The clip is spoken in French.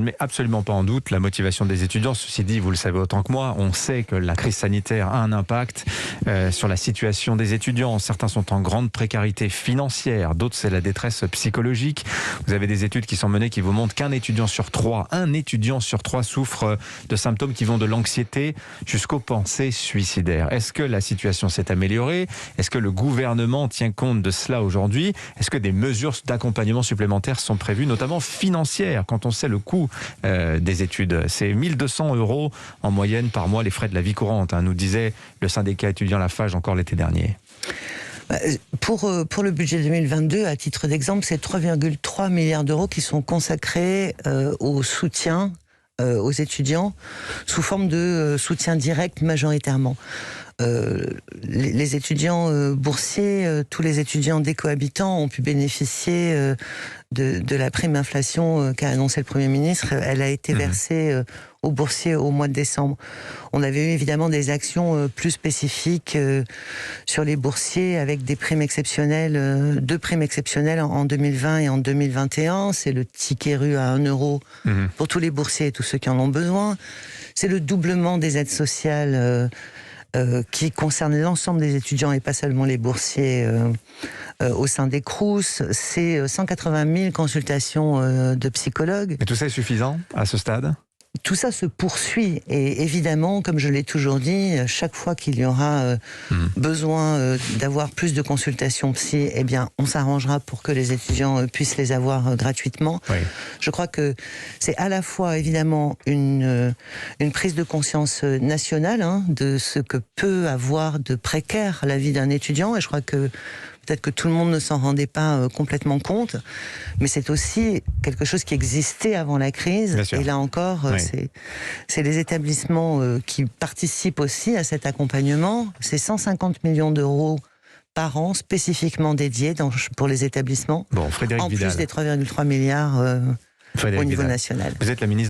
Mais absolument pas en doute la motivation des étudiants. Ceci dit, vous le savez autant que moi, on sait que la crise sanitaire a un impact sur la situation des étudiants. Certains sont en grande précarité financière, d'autres c'est la détresse psychologique. Vous avez des études qui sont menées qui vous montrent qu'un étudiant sur trois souffre de symptômes qui vont de l'anxiété jusqu'aux pensées suicidaires. Est-ce que la situation s'est améliorée? Est-ce que le gouvernement tient compte de cela aujourd'hui? Est-ce que des mesures d'accompagnement supplémentaires sont prévues, notamment financières, quand on sait le coût des études? C'est 1 200 € en moyenne par mois les frais de la vie courante, nous disait le syndicat étudiant Lafarge encore l'été dernier. Pour le budget 2022, à titre d'exemple, c'est 3,3 milliards d'euros qui sont consacrés au soutien aux étudiants sous forme de soutien direct majoritairement. Les étudiants boursiers, tous les étudiants décohabitants ont pu bénéficier de la prime inflation qu'a annoncé le Premier ministre. Elle a été versée aux boursiers au mois de décembre. On avait eu évidemment des actions plus spécifiques sur les boursiers avec des primes exceptionnelles, 2 primes exceptionnelles en 2020 et en 2021. C'est le ticket rue à 1 € pour tous les boursiers et tous ceux qui en ont besoin. C'est le doublement des aides sociales qui concerne l'ensemble des étudiants et pas seulement les boursiers au sein des Crous. C'est 180 000 consultations de psychologues. Mais tout ça est suffisant à ce stade ? Tout ça se poursuit et évidemment, comme je l'ai toujours dit, chaque fois qu'il y aura besoin d'avoir plus de consultations psy, eh bien, on s'arrangera pour que les étudiants puissent les avoir gratuitement. Oui. Je crois que c'est à la fois évidemment une prise de conscience nationale de ce que peut avoir de précaire la vie d'un étudiant, et je crois que peut-être que tout le monde ne s'en rendait pas complètement compte, mais c'est aussi quelque chose qui existait avant la crise. Et là encore, c'est les établissements qui participent aussi à cet accompagnement. C'est 150 millions d'euros par an spécifiquement dédiés pour les établissements, Frédérique en Vidal. plus des 3,3 milliards au niveau national. Vous êtes la ministre